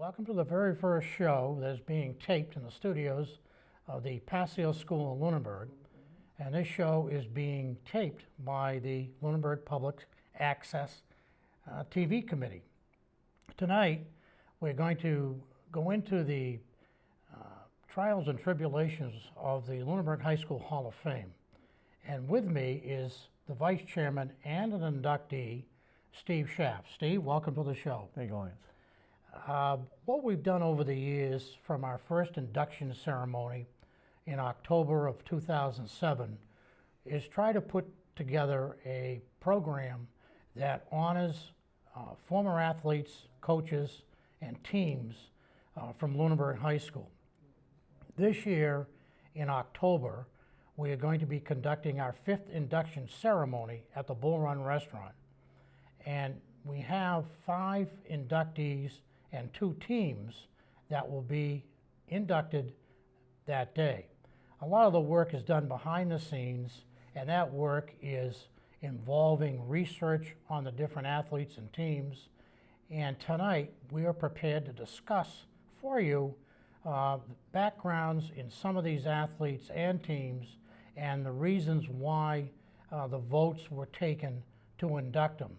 Welcome to the very first show that is being taped in the studios of the Passio School in Lunenburg. And this show is being taped by the Lunenburg Public Access TV Committee. Tonight, we're going to go into the trials and tribulations of the Lunenburg High School Hall of Fame. And with me is the Vice Chairman and an inductee, Steve Schaff. Steve, welcome to the show. Thank you, Lance. What we've done over the years from our first induction ceremony in October of 2007 is try to put together a program that honors former athletes, coaches, and teams from Lunenburg High School. This year, in October, we are going to be conducting our 5th induction ceremony at the Bull Run Restaurant. And we have 5 inductees and 2 teams that will be inducted that day. A lot of the work is done behind the scenes, and that work is involving research on the different athletes and teams. And tonight, we are prepared to discuss for you backgrounds in some of these athletes and teams and the reasons why the votes were taken to induct them.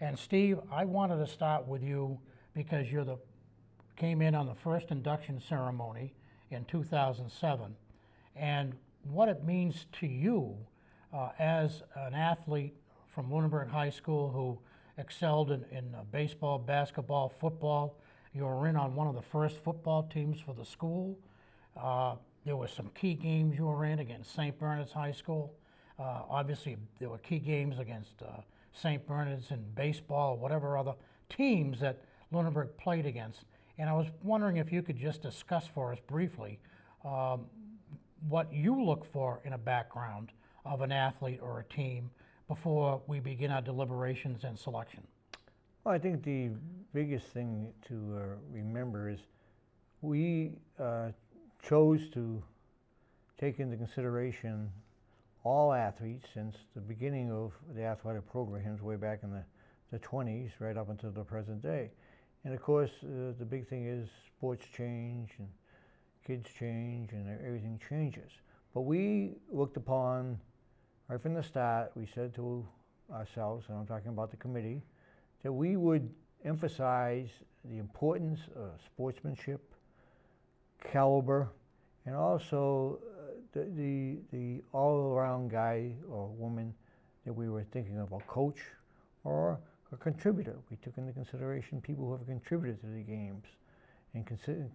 And Steve, I wanted to start with you because came in on the first induction ceremony in 2007, and what it means to you as an athlete from Lunenburg High School who excelled in baseball, basketball, football. You were in on one of the first football teams for the school. There were some key games you were in against St. Bernard's High School. Obviously, there were key games against St. Bernard's in baseball or whatever other teams that Lunenburg played against. And I was wondering if you could just discuss for us briefly what you look for in a background of an athlete or a team before we begin our deliberations and selection. Well, I think the biggest thing to remember is we chose to take into consideration all athletes since the beginning of the athletic programs way back in the 20s right up until the present day. And of course, the big thing is sports change and kids change and everything changes. But we looked upon, right from the start, we said to ourselves, and I'm talking about the committee, that we would emphasize the importance of sportsmanship, caliber, and also the all-around guy or woman that we were thinking of, a coach or a contributor. We took into consideration people who have contributed to the games and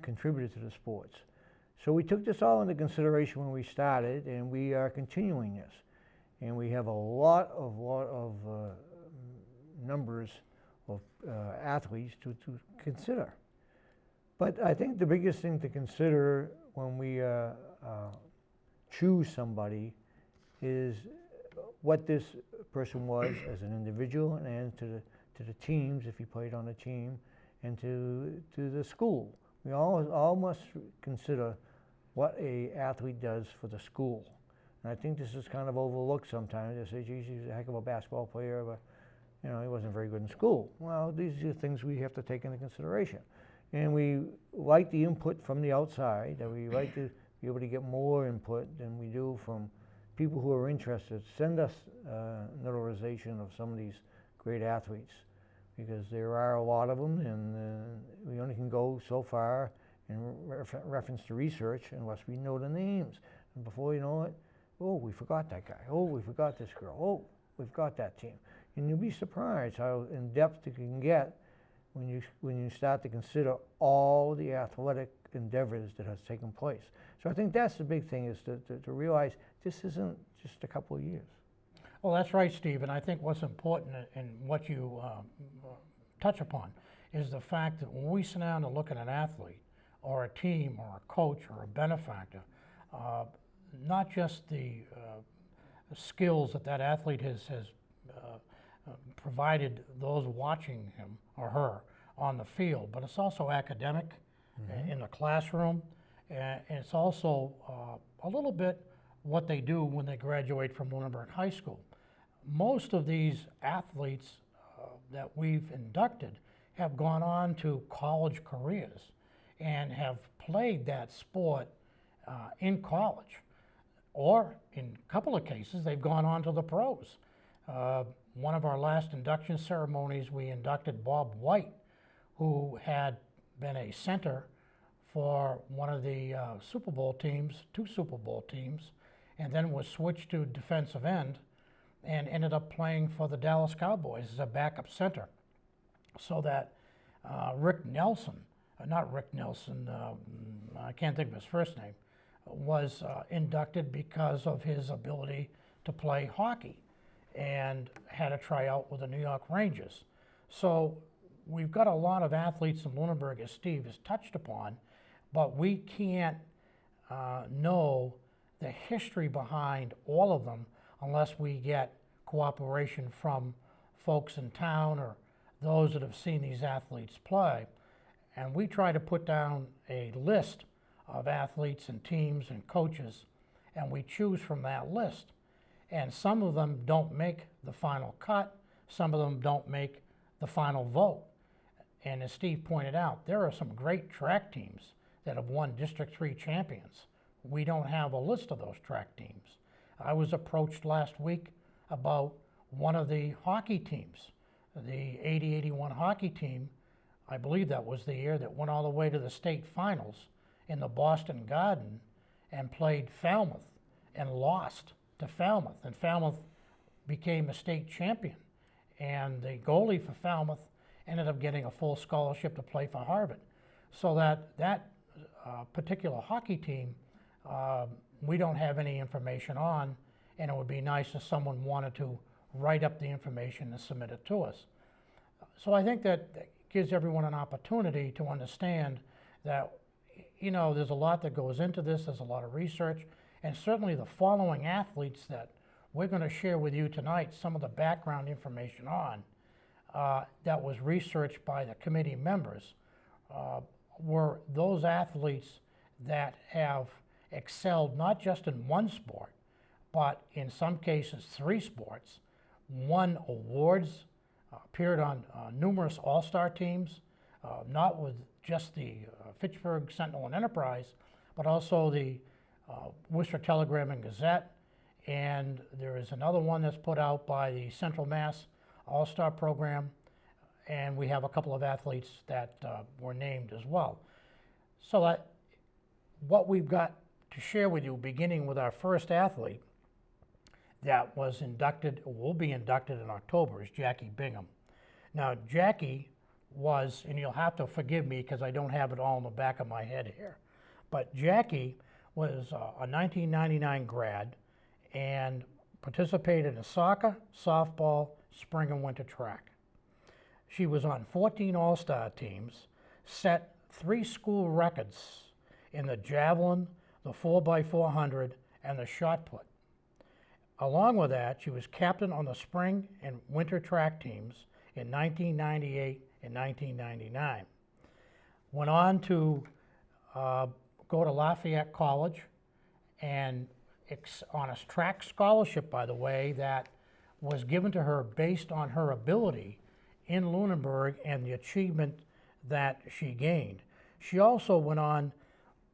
contributed to the sports. So we took this all into consideration when we started, and we are continuing this. And we have a lot of numbers of athletes to consider. But I think the biggest thing to consider when we choose somebody is what this person was as an individual and to the teams, if he played on a team, and to the school. We all must consider what a athlete does for the school. And I think this is kind of overlooked sometimes. They say, geez, he's a heck of a basketball player, but you know, he wasn't very good in school. Well, these are things we have to take into consideration. And we like the input from the outside, and we like to be able to get more input than we do from people who are interested. Send us notarization of some of these great athletes, because there are a lot of them, and we only can go so far in reference to research unless we know the names. And before you know it, oh, we forgot that guy. Oh, we forgot this girl. Oh, we've got that team. And you'll be surprised how in depth you can get when you start to consider all the athletic endeavors that has taken place. So I think that's the big thing, is to realize this isn't just a couple of years. Well, that's right, Steve, and I think what's important in what you touch upon is the fact that when we sit down to look at an athlete or a team or a coach or a benefactor, not just the skills that athlete has provided those watching him or her on the field, but it's also academic in the classroom, and it's also a little bit what they do when they graduate from Lunenburg High School. Most of these athletes that we've inducted have gone on to college careers and have played that sport in college. Or in a couple of cases, they've gone on to the pros. One of our last induction ceremonies, we inducted Bob White, who had been a center for one of the Super Bowl teams, 2 Super Bowl teams, and then was switched to defensive end and ended up playing for the Dallas Cowboys as a backup center. So that Rick Nelson, not Rick Nelson, I can't think of his first name, was inducted because of his ability to play hockey and had a tryout with the New York Rangers. So we've got a lot of athletes in Lunenburg, as Steve has touched upon, but we can't know the history behind all of them unless we get cooperation from folks in town or those that have seen these athletes play. And we try to put down a list of athletes and teams and coaches, and we choose from that list. And some of them don't make the final cut, some of them don't make the final vote. And as Steve pointed out, there are some great track teams that have won District 3 champions. We don't have a list of those track teams. I was approached last week about one of the hockey teams, the 80-81 hockey team. I believe that was the year that went all the way to the state finals in the Boston Garden and played Falmouth and lost to Falmouth. And Falmouth became a state champion. And the goalie for Falmouth ended up getting a full scholarship to play for Harvard. So that particular hockey team, we don't have any information on, and it would be nice if someone wanted to write up the information and submit it to us. So I think that gives everyone an opportunity to understand that, you know, there's a lot that goes into this, there's a lot of research, and certainly the following athletes that we're going to share with you tonight some of the background information on that was researched by the committee members were those athletes that have excelled not just in one sport, but in some cases 3 sports, won awards, appeared on numerous all-star teams, not with just the Fitchburg Sentinel and Enterprise, but also the Worcester Telegram and Gazette, and there is another one that's put out by the Central Mass All-Star Program, and we have a couple of athletes that were named as well. So that what we've got to share with you, beginning with our first athlete that was inducted, will be inducted in October, is Jackie Bingham. Now, Jackie was, and you'll have to forgive me because I don't have it all in the back of my head here, but Jackie was a 1999 grad and participated in soccer, softball, spring and winter track. She was on 14 all-star teams, set 3 school records in the javelin, the 4x400, and the shot put. Along with that, she was captain on the spring and winter track teams in 1998 and 1999. Went on to go to Lafayette College and on a track scholarship, by the way, that was given to her based on her ability in Lunenburg and the achievement that she gained. She also went on,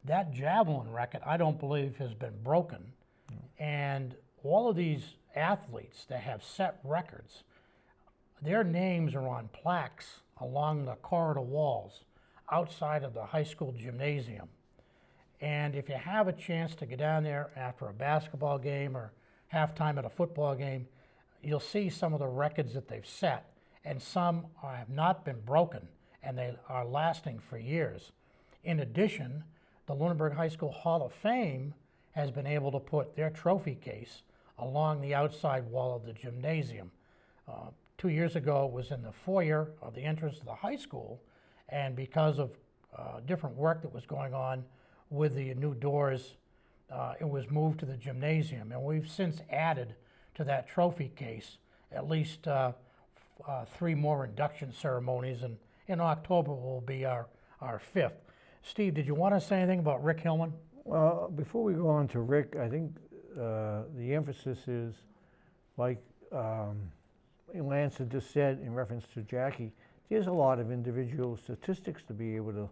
that javelin record, I don't believe has been broken. And all of these athletes that have set records, their names are on plaques along the corridor walls outside of the high school gymnasium. And if you have a chance to get down there after a basketball game or halftime at a football game, you'll see some of the records that they've set, and some have not been broken, and they are lasting for years. In addition, the Lunenburg High School Hall of Fame has been able to put their trophy case along the outside wall of the gymnasium. 2 years ago, it was in the foyer of the entrance to the high school, and because of different work that was going on with the new doors, it was moved to the gymnasium, and we've since added to that trophy case at least 3 more induction ceremonies, and in October will be our 5th. Steve, did you want to say anything about Rick Hillman? Well, before we go on to Rick, I think the emphasis is, like Lance had just said in reference to Jackie, there's a lot of individual statistics to be able to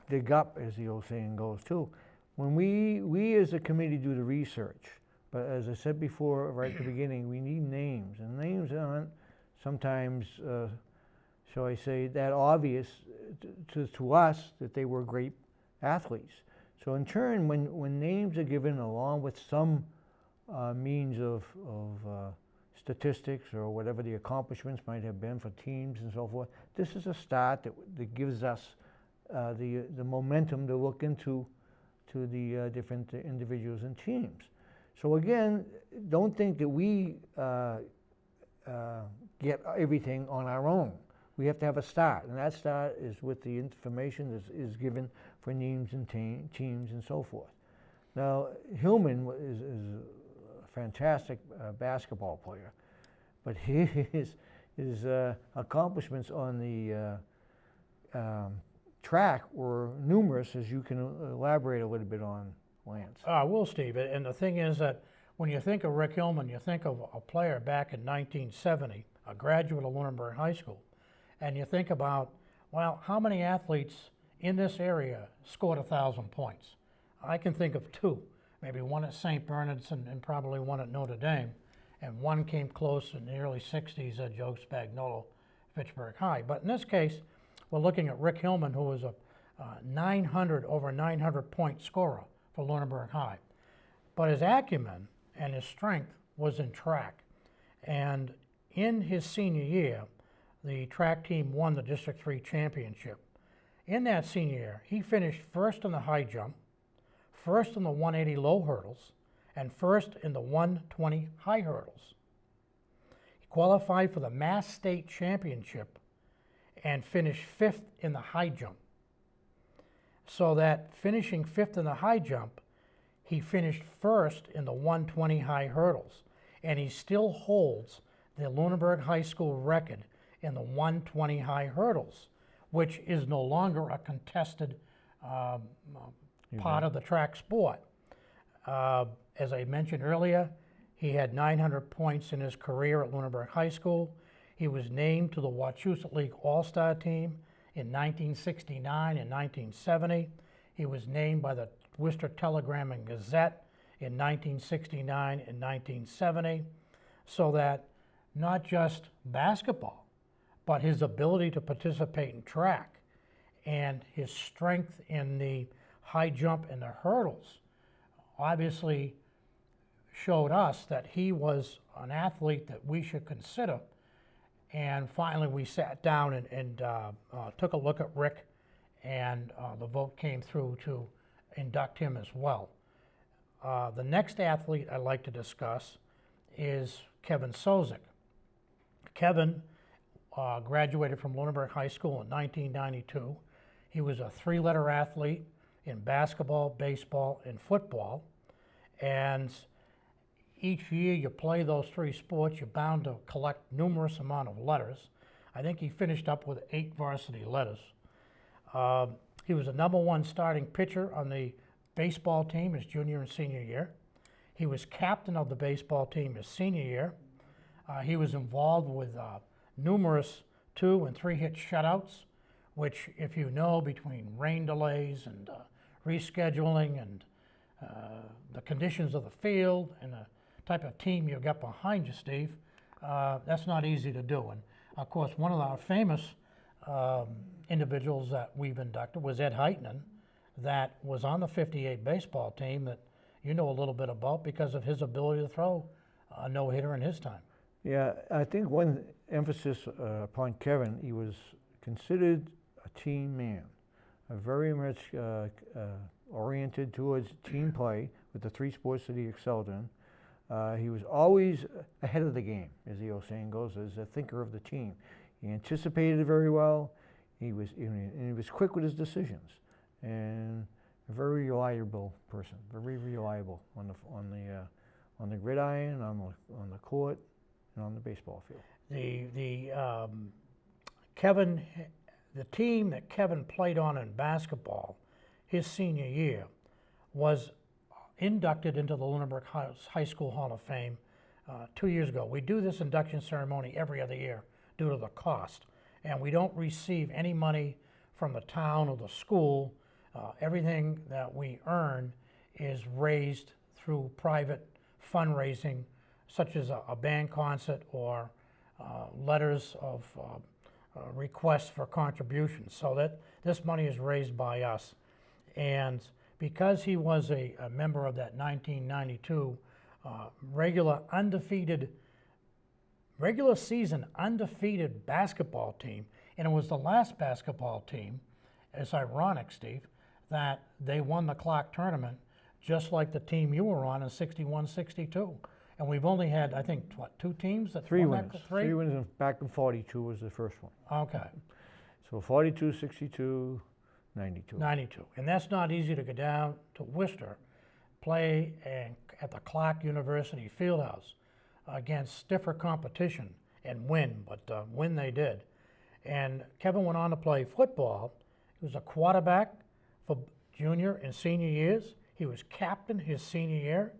dig up, as the old saying goes, too. When we as a committee do the research, but as I said before, right at the beginning, we need names, and names aren't sometimes, shall I say, that obvious to us that they were great athletes. So in turn, when names are given along with some means of statistics or whatever the accomplishments might have been for teams and so forth, this is a start that gives us the momentum to look into the different individuals and teams. So again, don't think that we get everything on our own. We have to have a start, and that start is with the information that is given for names and teams and so forth. Now, Hillman is a fantastic basketball player, but his accomplishments on the track were numerous, as you can elaborate a little bit on, Lance. I will, Steve. And the thing is that when you think of Rick Hillman, you think of a player back in 1970, a graduate of Lunenburg High School, and you think about, well, how many athletes in this area scored 1,000 points? I can think of two, maybe one at St. Bernard's and probably one at Notre Dame, and one came close in the early 60s at Joe Spagnuolo, Fitchburg High. But in this case, we're looking at Rick Hillman, who was a over 900 point scorer for Lunenburg High. But his acumen and his strength was in track. And in his senior year, the track team won the District 3 championship. In that senior year, he finished first in the high jump, first in the 180 low hurdles, and first in the 120 high hurdles. He qualified for the Mass State Championship and finished fifth in the high jump. So that finishing fifth in the high jump, he finished first in the 120 high hurdles, and he still holds the Lunenburg High School record in the 120 high hurdles, which is no longer a contested part of the track sport. As I mentioned earlier, he had 900 points in his career at Lunenburg High School. He was named to the Wachusett League All-Star team in 1969 and 1970. He was named by the Worcester Telegram and Gazette in 1969 and 1970, so that not just basketball, but his ability to participate in track and his strength in the high jump and the hurdles obviously showed us that he was an athlete that we should consider. And finally, we sat down and took a look at Rick, and the vote came through to induct him as well. The next athlete I'd like to discuss is Kevin Sozik. Kevin graduated from Lunenburg High School in 1992. He was a three-letter athlete in basketball, baseball, and football. And each year you play those three sports, you're bound to collect numerous amount of letters. I think he finished up with 8 varsity letters. He was the #1 starting pitcher on the baseball team his junior and senior year. He was captain of the baseball team his senior year. He was involved with numerous 2- and 3-hit shutouts, which, if you know, between rain delays and rescheduling and the conditions of the field and the type of team you've got behind you, Steve, that's not easy to do. And of course, one of our famous individuals that we've inducted was Ed Heitman, that was on the 58 baseball team that you know a little bit about because of his ability to throw a no-hitter in his time. Yeah, I think one emphasis upon Kevin, he was considered a team man, very much oriented towards team play with the 3 sports that he excelled in. He was always ahead of the game, as the old saying goes, as a thinker of the team. He anticipated very well. He was quick with his decisions, and a very reliable person, very reliable on the gridiron, on the court, and on the baseball field. The team that Kevin played on in basketball his senior year was inducted into the Lunenburg High School Hall of Fame 2 years ago. We do this induction ceremony every other year due to the cost. and we don't receive any money from the town or the school. Everything that we earn is raised through private fundraising, such as a band concert or letters of requests for contributions, so that this money is raised by us. And because he was a member of that 1992 regular season undefeated basketball team, and it was the last basketball team, it's ironic, Steve, that they won the Clark tournament, just like the team you were on in 61-62. And we've only had, I think, what, 2 teams that Three won wins. that? Three wins, and back in 42 was the first one. Okay. So 42, 62, 92. 92. And that's not easy to go down to Worcester, play at the Clark University Fieldhouse against stiffer competition and win, but win they did. And Kevin went on to play football. He was a quarterback for junior and senior years. He was captain his senior year.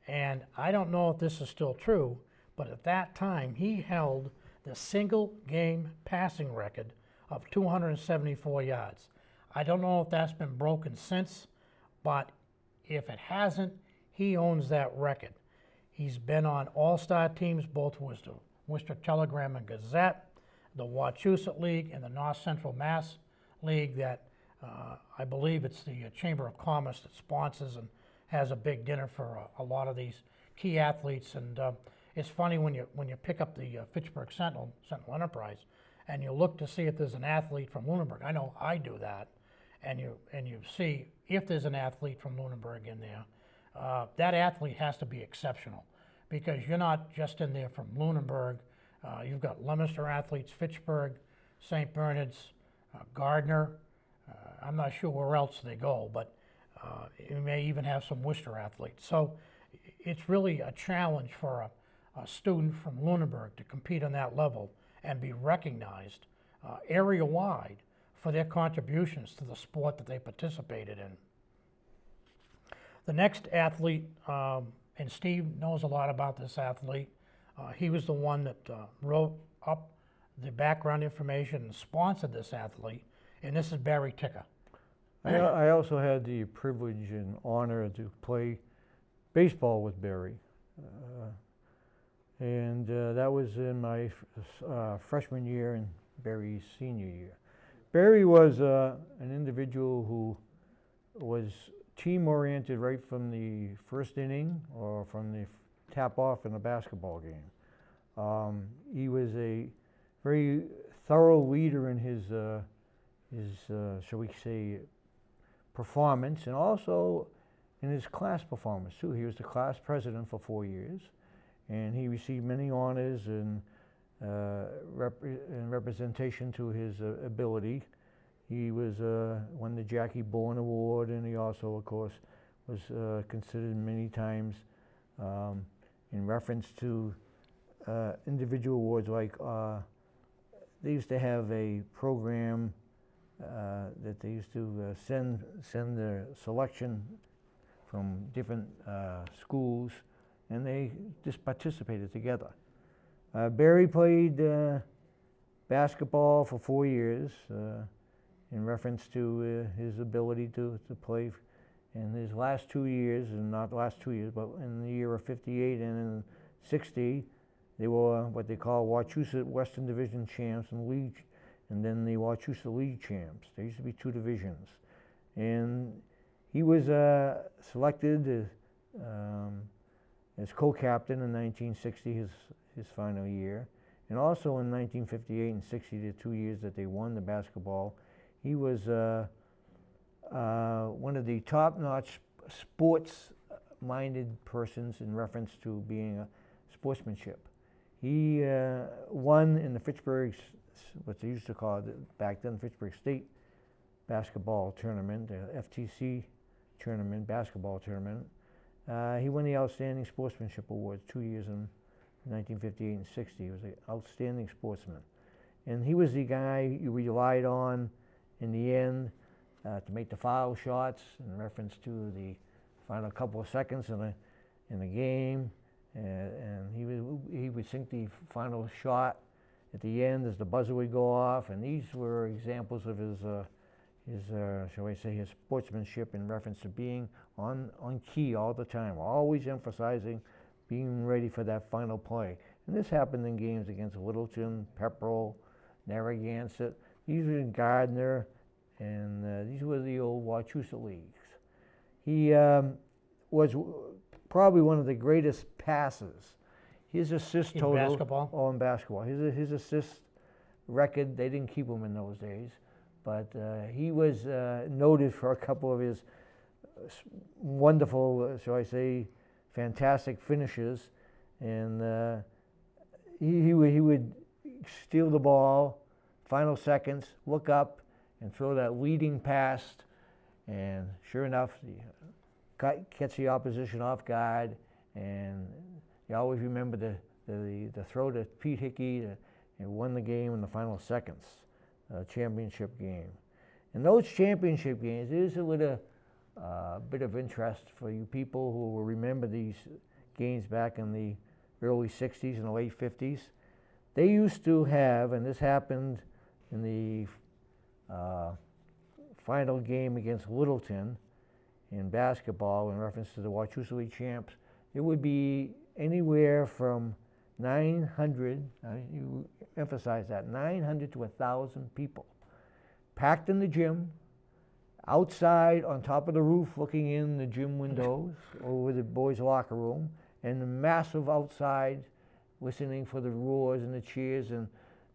And I don't know if this is still true, but at that time he held the single game passing record of 274 yards. I don't know if that's been broken since, but if it hasn't, he owns that record. He's been on all-star teams, both Worcester Telegram and Gazette, the Wachusett League, and the North Central Mass League that I believe it's the Chamber of Commerce that sponsors and has a big dinner for a lot of these key athletes. And it's funny when you pick up the Fitchburg Sentinel Enterprise, and you look to see if there's an athlete from Lunenburg. I know I do that, and you see if there's an athlete from Lunenburg in there. That athlete has to be exceptional, because you're not just in there from Lunenburg. You've got Leominster athletes, Fitchburg, St. Bernard's, Gardner. I'm not sure where else they go, but you may even have some Worcester athletes. So it's really a challenge for a student from Lunenburg to compete on that level and be recognized area-wide for their contributions to the sport that they participated in. The next athlete, and Steve knows a lot about this athlete, he was the one that wrote up the background information and sponsored this athlete, and this is Barry Ticker. I also had the privilege and honor to play baseball with Barry. And that was in my freshman year and Barry's senior year. Barry was an individual who was team-oriented right from the first inning or from the tap-off in a basketball game. He was a very thorough leader in his shall we say, performance, and also in his class performance too. He was the class president for 4 years, and he received many honors and in representation to his ability. He was won the Jackie Bourne Award, and he also, of course, was considered many times in reference to individual awards. Like they used to have a program that they used to send their selection from different schools, and they just participated together. Barry played basketball for 4 years in reference to his ability to play. In his last 2 years, and not the last 2 years, but in the year of 58 and in 60, they were what they call Wachusett Western Division champs and league, and then the Wachusett League champs. There used to be 2 divisions. And he was selected as co-captain in 1960, his final year. And also in 1958 and 60, the 2 years that they won the basketball, he was one of the top-notch sports-minded persons in reference to being a sportsmanship. He won in the Fitchburg, what they used to call it back then, Fitchburg State basketball tournament, the FTC tournament, basketball tournament. He won the Outstanding Sportsmanship Award 2 years in 1958 and 60. He was an outstanding sportsman. And he was the guy you relied on in the end to make the foul shots in reference to the final couple of seconds in the game. And he would sink the final shot at the end as the buzzer would go off, and these were examples of his shall I say, his sportsmanship in reference to being on key all the time, always emphasizing being ready for that final play. And this happened in games against Littleton, Pepperell, Narragansett. These were in Gardner, and these were the old Wachusett leagues. He was probably one of the greatest passers. His assist total. In basketball? Oh, in basketball. His assist record, they didn't keep him in those days, but he was noted for a couple of his wonderful, shall I say, fantastic finishes. And he would steal the ball, final seconds, look up, and throw that leading pass. And sure enough, catch the opposition off guard. And you always remember the throw to Pete Hickey and won the game in the final seconds, championship game. And those championship games, there's a little bit of interest for you people who will remember these games back in the early 60s and the late 50s. They used to have, and this happened in the final game against Littleton in basketball in reference to the Wachusett League champs, it would be anywhere from 900, you emphasize that, 900 to 1,000 people packed in the gym, outside on top of the roof looking in the gym windows over the boys' locker room, and the massive outside listening for the roars and the cheers and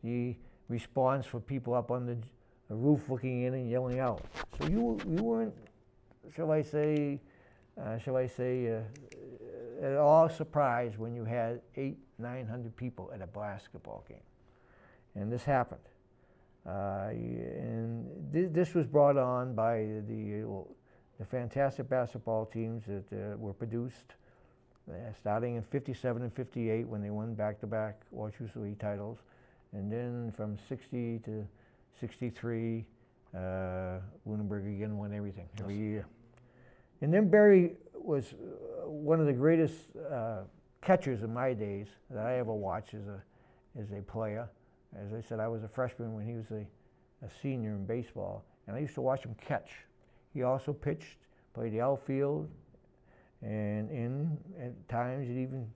the response for people up on the roof looking in and yelling out. So you weren't, shall I say, at all surprised when you had 800-900 people at a basketball game. And this happened. And this was brought on by the fantastic basketball teams that were produced starting in 57 and 58 when they won back-to-back Wachusett League titles. And then from 60 to 63, Lunenburg again won everything every year. And then Barry was one of the greatest catchers in my days that I ever watched as a player. As I said, I was a freshman when he was a senior in baseball, and I used to watch him catch. He also pitched, played the outfield, and at times he'd even,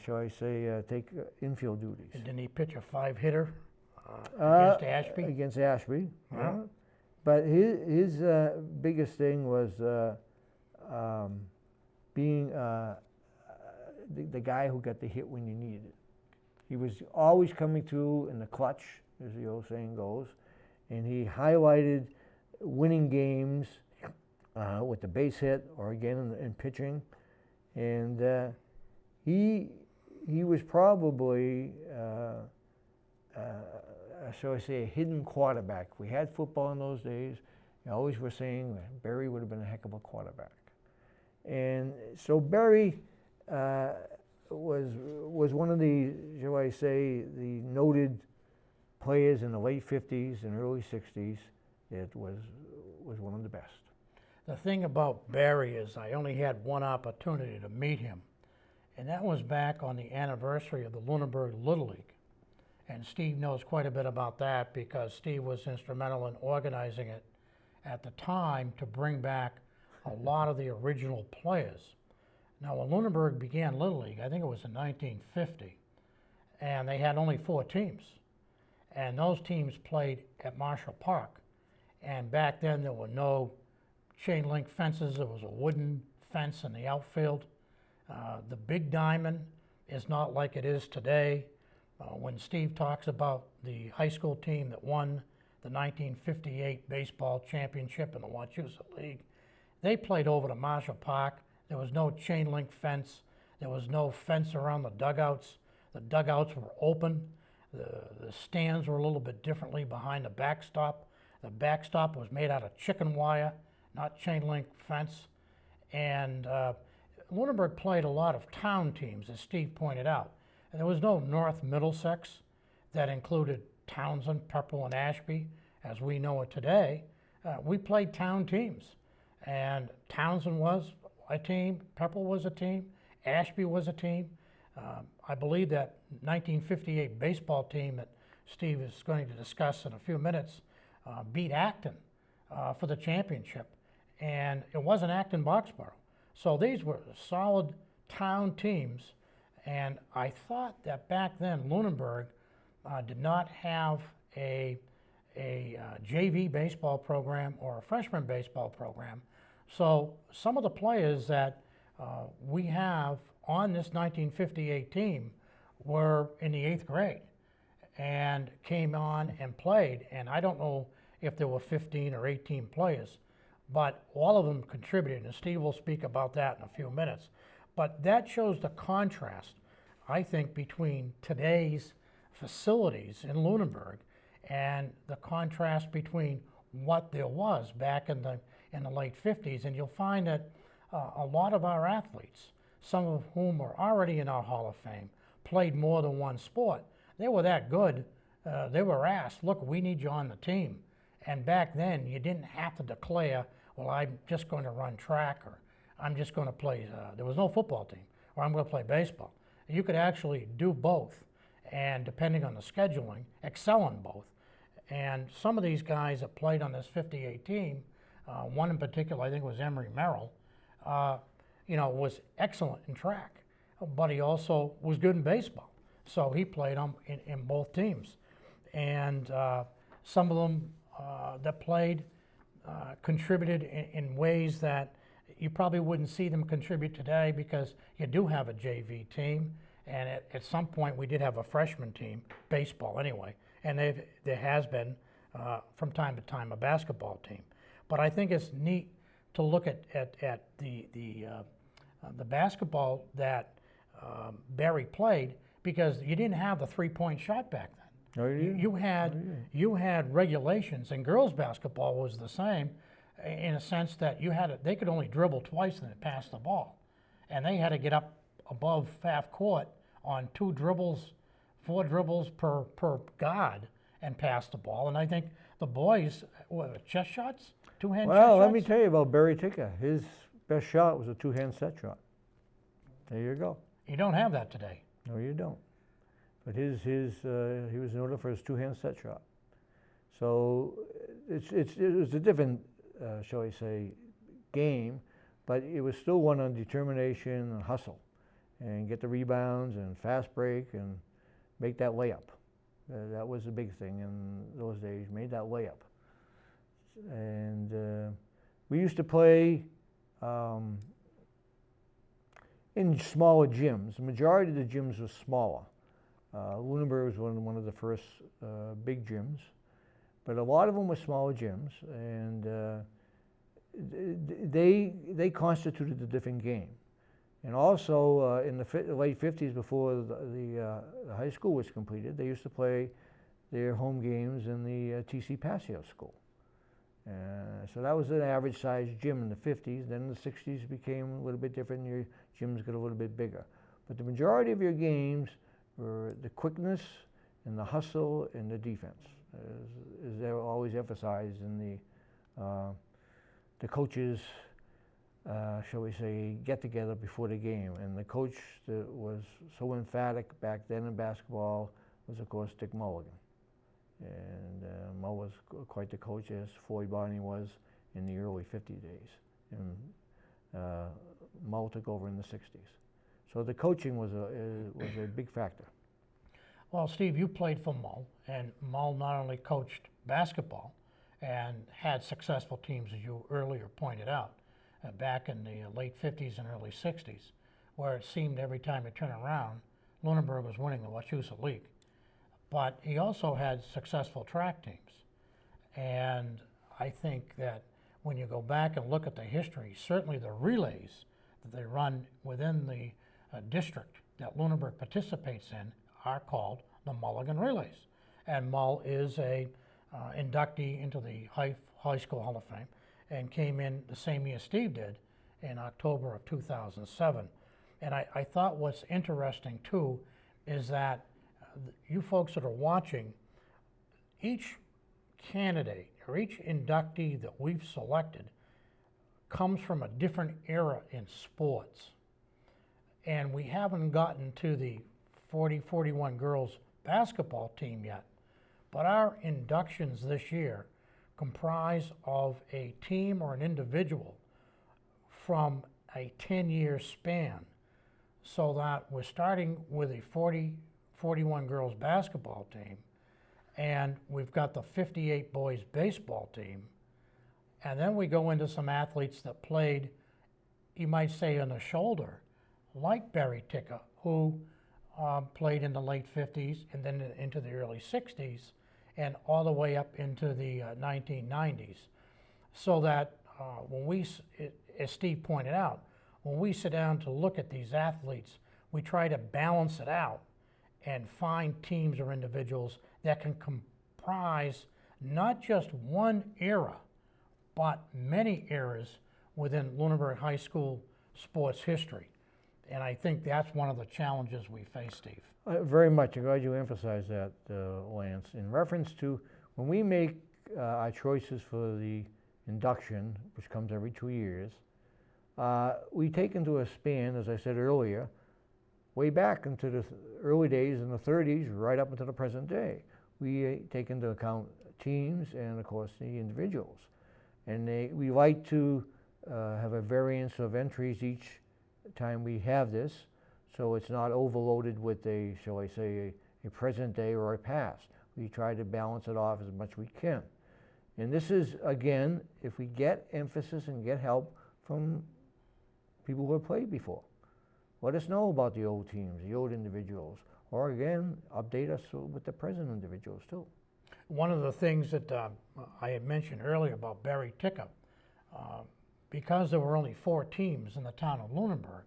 shall I say, take infield duties. And didn't he pitch a 5-hitter against Ashby? Against Ashby, yeah. But his biggest thing was being the guy who got the hit when you needed it. He was always coming through in the clutch, as the old saying goes, and he highlighted winning games with the base hit or again in pitching. And he was probably, shall I say, a hidden quarterback. We had football in those days. I always were saying that Barry would have been a heck of a quarterback. And so Barry was one of the, shall I say, the noted players in the late 50s and early 60s. It was one of the best. The thing about Barry is I only had one opportunity to meet him, and that was back on the anniversary of the Lunenburg Little League. And Steve knows quite a bit about that because Steve was instrumental in organizing it at the time to bring back a lot of the original players. Now, when Lunenburg began Little League, I think it was in 1950, and they had only 4 teams. And those teams played at Marshall Park. And back then, there were no chain link fences. There was a wooden fence in the outfield. The big diamond is not like it is today. When Steve talks about the high school team that won the 1958 baseball championship in the Wachusett League, they played over to Marshall Park. There was no chain link fence. There was no fence around the dugouts. The dugouts were open. The stands were a little bit differently behind the backstop. The backstop was made out of chicken wire, not chain link fence. And Lunenburg played a lot of town teams, as Steve pointed out. And there was no North Middlesex that included Townsend, Pepperell, and Ashby, as we know it today. We played town teams. And Townsend was a team, Pepperell was a team, Ashby was a team. I believe that 1958 baseball team that Steve is going to discuss in a few minutes beat Acton for the championship, and it wasn't Acton Boxborough. So these were solid town teams, and I thought that back then Lunenburg did not have a JV baseball program or a freshman baseball program. So some of the players that we have on this 1958 team were in the 8th grade and came on and played. And I don't know if there were 15 or 18 players, but all of them contributed, and Steve will speak about that in a few minutes. But that shows the contrast, I think, between today's facilities in Lunenburg and the contrast between what there was back in the late 50s. And you'll find that a lot of our athletes, some of whom are already in our Hall of Fame, played more than one sport. They were that good. They were asked, look, we need you on the team. And back then, you didn't have to declare, well, I'm just going to run track, or I'm just going to play, there was no football team, or I'm going to play baseball. You could actually do both, and depending on the scheduling, excel in both. And some of these guys that played on this 58 team, one in particular, I think was Emery Merrill, was excellent in track, but he also was good in baseball. So he played in both teams. And some of them that played contributed in ways that you probably wouldn't see them contribute today, because you do have a JV team, and at some point we did have a freshman team, baseball anyway, and there has been from time to time a basketball team. But I think it's neat to look at the basketball that Barry played, because you didn't have the three-point shot back then. Oh, yeah. You had regulations, and girls basketball was the same, in a sense that they could only dribble twice and then pass the ball, and they had to get up above half court on 4 dribbles per guard and pass the ball. And I think the boys, chest shots, two-hand chest shots? Well, let me tell you about Barry Ticker. His best shot was a two-hand set shot. There you go. You don't have that today. No, you don't. But he was known for his two-hand set shot. So it was a different, shall we say, game, but it was still one on determination and hustle, and get the rebounds and fast break and make that layup. That was the big thing in those days. Made that layup. And we used to play in smaller gyms. The majority of the gyms were smaller. Lunenburg was one of the first big gyms, but a lot of them were smaller gyms, and they constituted a different game. And also in the late 50s, before the high school was completed, they used to play their home games in the T.C. Passio School. So that was an average sized gym in the 50s. Then in the 60s became a little bit different. Your gyms got a little bit bigger. But the majority of your games were the quickness and the hustle and the defense, as they were always emphasized in the coaches, shall we say, get together before the game. And the coach that was so emphatic back then in basketball was, of course, Dick Mulligan. And Mo was quite the coach, as Floyd Barney was in the early 50 days. And Mo took over in the 60s. So the coaching was a big factor. Well, Steve, you played for Mo, and Mo not only coached basketball and had successful teams, as you earlier pointed out, back in the late 50s and early 60s, where it seemed every time you turn around, Lunenburg was winning the Wachusett League. But he also had successful track teams. And I think that when you go back and look at the history, certainly the relays that they run within the district that Lunenburg participates in are called the Mulligan Relays. And Mull is a inductee into the High School Hall of Fame, and came in the same year Steve did, in October of 2007. And I thought what's interesting too is that you folks that are watching, each candidate or each inductee that we've selected comes from a different era in sports. And we haven't gotten to the 41 girls basketball team yet, but our inductions this year comprise of a team or an individual from a 10-year span, so that we're starting with a 41 girls basketball team, and we've got the 58 boys baseball team, and then we go into some athletes that played, you might say, on the shoulder, like Barry Ticker, who played in the late 50s and then into the early 60s and all the way up into the 1990s. So that when we, as Steve pointed out, when we sit down to look at these athletes, we try to balance it out and find teams or individuals that can comprise not just one era, but many eras within Lunenburg High School sports history. And I think that's one of the challenges we face, Steve. Very much. I'm glad you emphasized that, Lance. In reference to when we make our choices for the induction, which comes every 2 years, we take into a span, as I said earlier, way back into the early days in the 30s, right up into the present day. We take into account teams and, of course, the individuals. And we like to have a variance of entries each time we have this, so it's not overloaded with a, shall I say, a present day or a past. We try to balance it off as much as we can. And this is, again, if we get emphasis and get help from people who have played before. Let us know about the old teams, the old individuals, or again, update us with the present individuals too. One of the things that I had mentioned earlier about Barry Ticker, because there were only 4 teams in the town of Lunenburg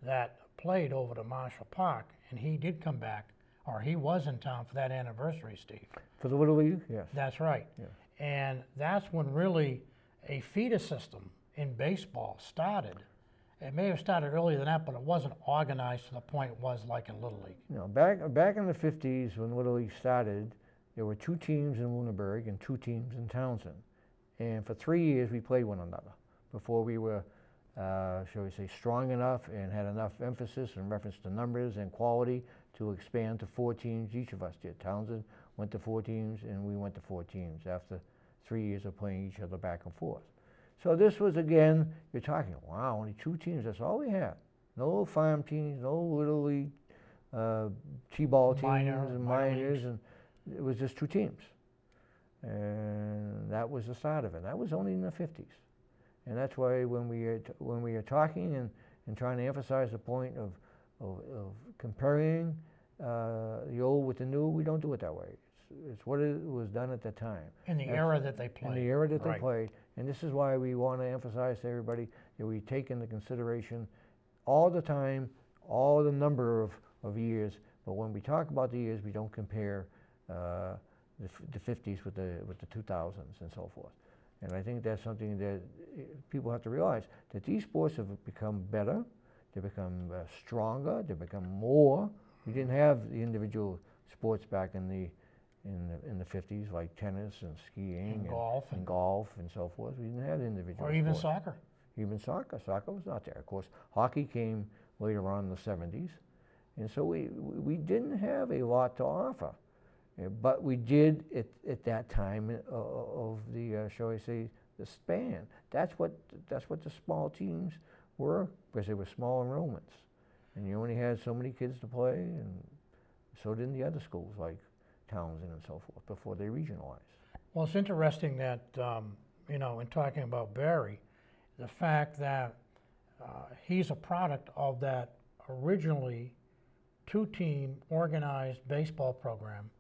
that played over to Marshall Park, and he did come back, or he was in town for that anniversary, Steve. For the Little League? Yes. That's right. Yeah. And that's when really a feeder system in baseball started. It may have started earlier than that, but it wasn't organized to the point it was like in Little League. No, back in the 50s when Little League started, there were 2 teams in Lunenburg and 2 teams in Townsend. And for 3 years we played one another before we were, shall we say, strong enough and had enough emphasis in reference to numbers and quality to expand to 4 teams. Each of us did. Townsend went to 4 teams and we went to 4 teams after 3 years of playing each other back and forth. So this was, again, you're talking, wow, only 2 teams, that's all we had. No farm teams, no Little League T-ball teams and minors, and it was just 2 teams. And that was the start of it. That was only in the 50s. And that's why when we are talking and trying to emphasize the point of comparing the old with the new, we don't do it that way. It's what it was done at the time. In the era that they played. In the era that they played. And this is why we want to emphasize to everybody that we take into consideration all the time, all the number of years. But when we talk about the years, we don't compare the 50s with the 2000s and so forth. And I think that's something that people have to realize, that these sports have become better, they become stronger, they become more. We didn't have the individual sports back in the 50s, like tennis and skiing and golf and so forth. We didn't have individual or even sports. soccer. Even soccer. Soccer was not there. Of course, hockey came later on in the 70s. And so we didn't have a lot to offer. But we did at that time of the, shall I say, the span. That's what the small teams were, because they were small enrollments. And you only had so many kids to play, and so did the other schools like Townsend and so forth before they regionalized. Well, it's interesting that, you know, in talking about Barry, the fact that he's a product of that originally 2-team organized baseball program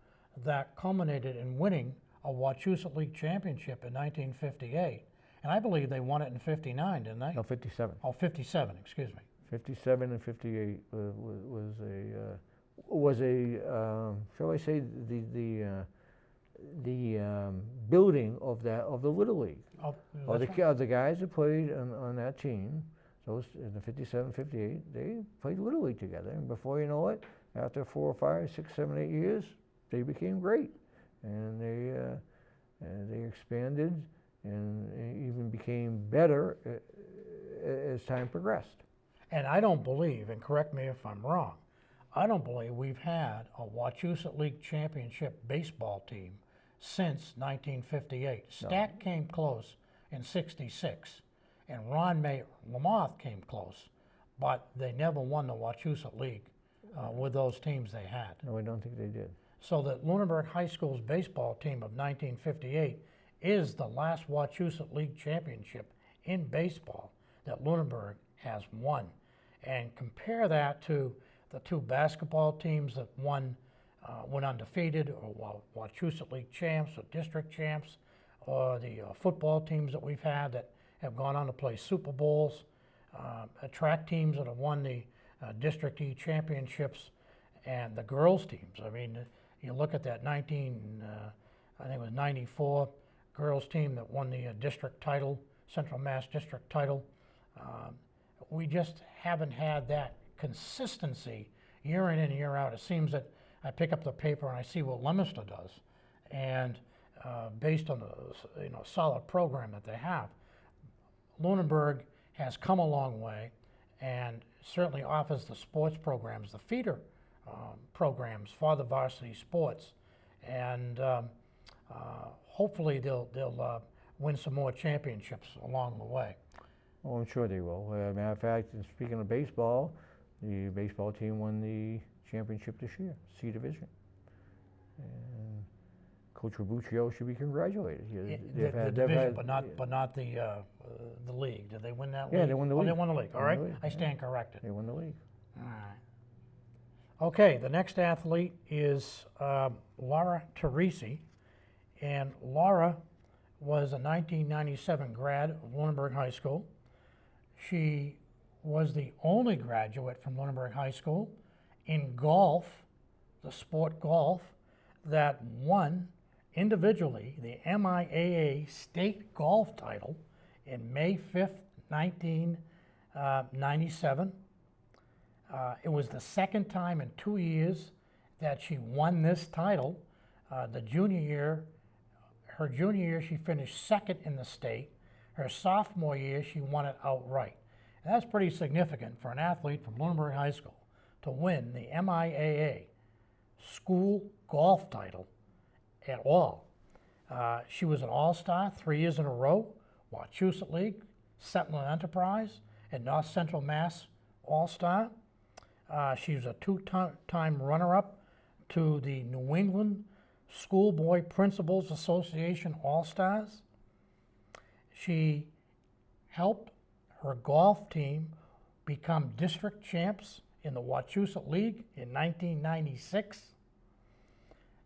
that culminated in winning a Wachusett League championship in 1958. And I believe they won it in 59, didn't they? No, 57. Oh, 57, excuse me. 57 and 58 was a shall I say, the building of the Little League. Oh, The guys who played on that team, those in the 57, 58, they played Little League together. And before you know it, after 4 or 5, 6, 7, 8 years, they became great. And they expanded and even became better as time progressed. And I don't believe, and correct me if I'm wrong, I don't believe we've had a Wachusett League Championship baseball team since 1958. Stack came close in '66, and Ron May Lamoth came close, but they never won the Wachusett League with those teams they had. No, I don't think they did. So that Lunenburg High School's baseball team of 1958 is the last Wachusett League championship in baseball that Lunenburg has won. And compare that to the two basketball teams that went undefeated, or Wachusett League champs, or district champs, or the football teams that we've had that have gone on to play Super Bowls, track teams that have won the District E championships, and the girls teams. I mean, you look at that I think it was 94 girls team that won the district title, Central Mass district title. We just haven't had that consistency year in and year out. It seems that I pick up the paper and I see what Leominster does, and based on the solid program that they have, Lunenburg has come a long way, and certainly offers the sports programs, the feeder programs for the varsity sports, and hopefully they'll win some more championships along the way. Oh, I'm sure they will. Matter of fact, and speaking of baseball, the baseball team won the championship this year, C Division. And Coach Robuccio should be congratulated. The division, but not the league. Did they win that league? Yeah, they won the league. Oh, they won the league. All right, I stand Yeah. corrected. They won the league. All right. Okay, the next athlete is Laura Teresi, and Laura was a 1997 grad of Lunenburg High School. She was the only graduate from Lunenburg High School in golf, the sport golf, that won individually the MIAA state golf title in May 5th, 1997. It was the second time in 2 years that she won this title. Her junior year, she finished second in the state. Her sophomore year, she won it outright. And that's pretty significant for an athlete from Lunenburg High School to win the MIAA school golf title at all. She was an all-star 3 years in a row, Wachusett League, Sentinel Enterprise, and North Central Mass all-star. She was a two-time runner-up to the New England Schoolboy Principals Association All-Stars. She helped her golf team become district champs in the Wachusett League in 1996.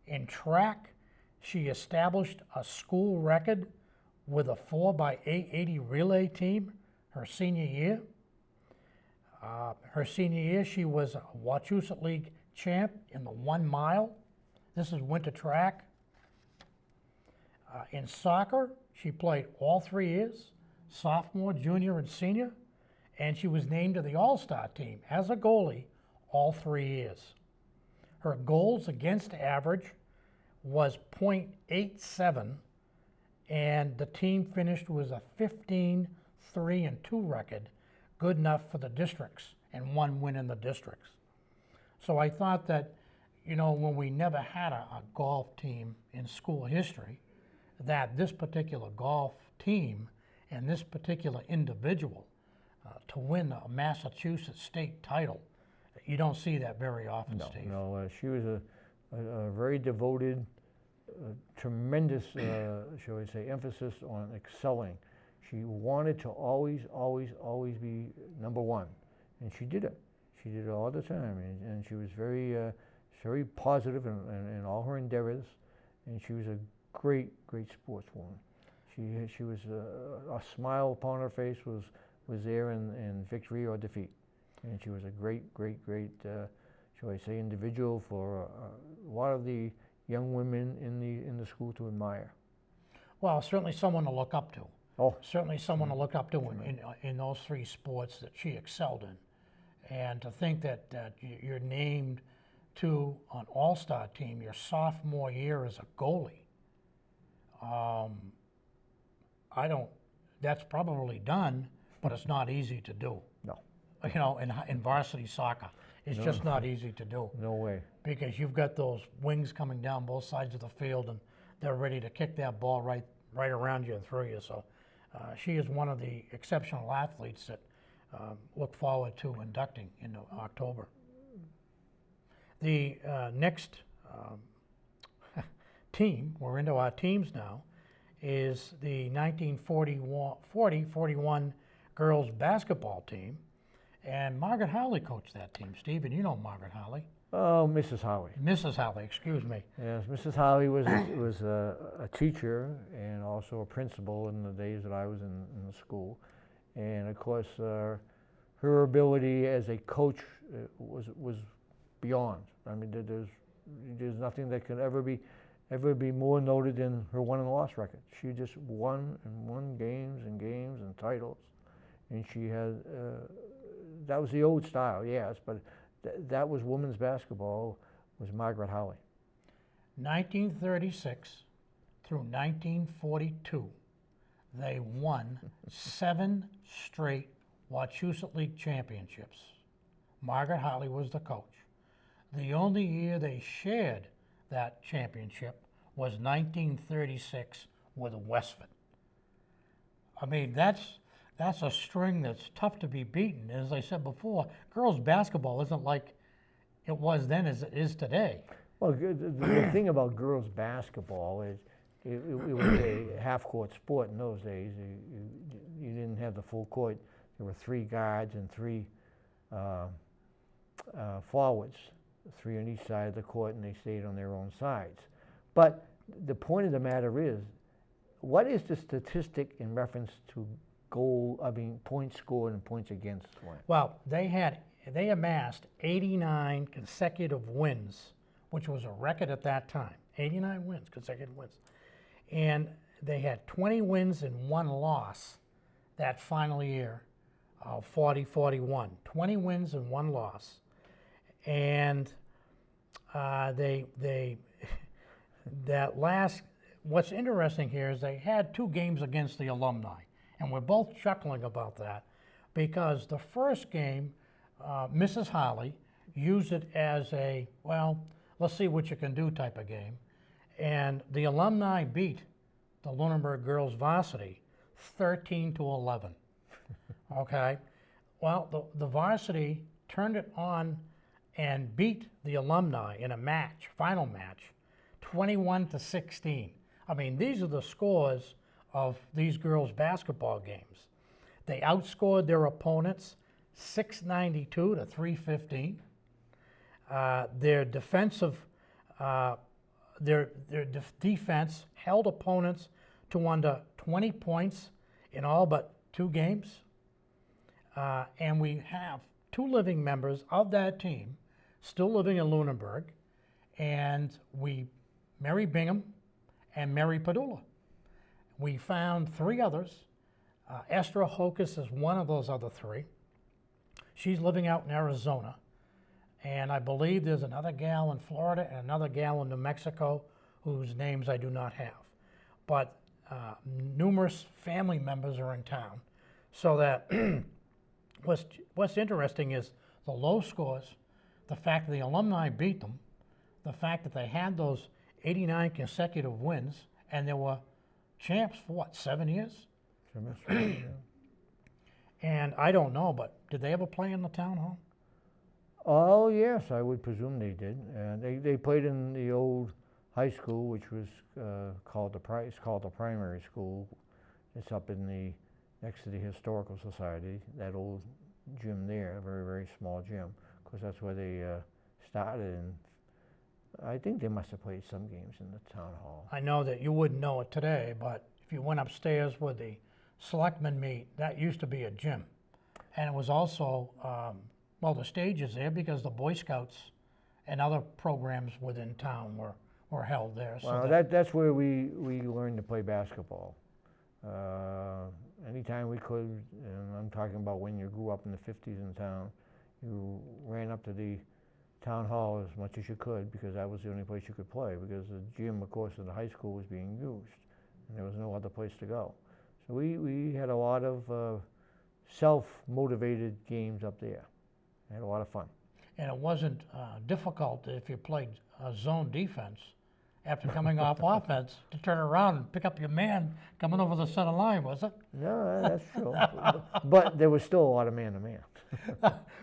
In track, she established a school record with a 4x880 relay team her senior year. Her senior year, she was a Wachusett League champ in the 1 mile. This is winter track. In soccer, she played all 3 years, sophomore, junior, and senior, and she was named to the All-Star team as a goalie all 3 years. Her goals against average was .87, and the team finished with a 15-3-2 record, good enough for the districts, and 1 win in the districts. So I thought that, when we never had a golf team in school history, that this particular golf team and this particular individual to win a Massachusetts state title, you don't see that very often, Steve. No, she was a very devoted, tremendous, shall we say, emphasis on excelling. She wanted to always be number one, and she did it. She did it all the time, and she was very positive in all her endeavors, and she was a great sportswoman. She was a smile upon her face was there in victory or defeat, and she was a great, shall I say, individual for a lot of the young women in the school to admire. Well, certainly someone to look up to. Oh, certainly someone to look up to in those 3 sports that she excelled in, and to think that you're named to an all-star team your sophomore year as a goalie. That's probably done, but it's not easy to do. no. In varsity soccer. It's No. just not easy to do No way. because you've got those wings coming down both sides of the field, and they're ready to kick that ball right around you and through you. So she is one of the exceptional athletes that look forward to inducting in October. The next team, we're into our teams now, is the 1940-41 girls basketball team. And Margaret Howley coached that team, Steve, and you know Margaret Howley. Oh, Mrs. Howley. Mrs. Howley, excuse me. Yes, Mrs. Howley was a teacher and also a principal in the days that I was in the school. And of course, her ability as a coach was beyond. I mean, there's nothing that could ever be more noted than her won and loss record. She just won games and games and titles, and she had that was the old style, yes, but that was women's basketball, was Margaret Howley. 1936 through 1942, they won 7 straight Wachusett League championships. Margaret Howley was the coach. The only year they shared that championship was 1936 with Westford. I mean, that's a string that's tough to be beaten. As I said before, girls basketball isn't like it was then as it is today. Well, the thing about girls basketball is it was a half-court sport in those days. You didn't have the full court. There were 3 guards and 3 forwards, 3 on each side of the court, and they stayed on their own sides. But the point of the matter is, what is the statistic in reference to points scored and points against? Well, they amassed 89 consecutive wins, which was a record at that time. 89 wins, consecutive wins. And they had 20 wins and 1 loss that final year of 40-41. 20 wins and 1 loss. And what's interesting here is they had 2 games against the Alumni. And we're both chuckling about that because the first game, Mrs. Howley used it as a, well, let's see what you can do type of game. And the Alumni beat the Lunenburg girls varsity 13-11. Okay? Well, the varsity turned it on and beat the Alumni in a match, final match, 21-16. I mean, these are the scores of these girls' basketball games. They outscored their opponents 692-315. Their defense held opponents to under 20 points in all but 2 games. And we have 2 living members of that team still living in Lunenburg, and Mary Bingham and Mary Padula. We found 3 others. Esther Hocus is one of those other 3. She's living out in Arizona. And I believe there's another gal in Florida and another gal in New Mexico whose names I do not have. But numerous family members are in town. So that what's interesting is the low scores, the fact that the Alumni beat them, the fact that they had those 89 consecutive wins, and there were champs for what, 7 years? And I don't know, but did they ever play in the town hall? Oh yes, I would presume they did. They played in the old high school, which was called the primary school. It's up in next to the Historical Society. That old gym there, a very, very small gym, because that's where they started. And I think they must have played some games in the town hall. I know that you wouldn't know it today, but if you went upstairs where the selectmen meet, that used to be a gym. And it was also, well, the stage is there because the Boy Scouts and other programs within town were held there. Well, So that's where we learned to play basketball. Anytime we could, and I'm talking about when you grew up in the 50s in town, you ran up to the town hall as much as you could because that was the only place you could play, because the gym, of course, in the high school was being used and there was no other place to go. So we had a lot of self-motivated games up there. I had a lot of fun. and it wasn't difficult if you played zone defense after coming off offense to turn around and pick up your man coming over the center line, was it? No, that's true. But there was still a lot of man-to-man.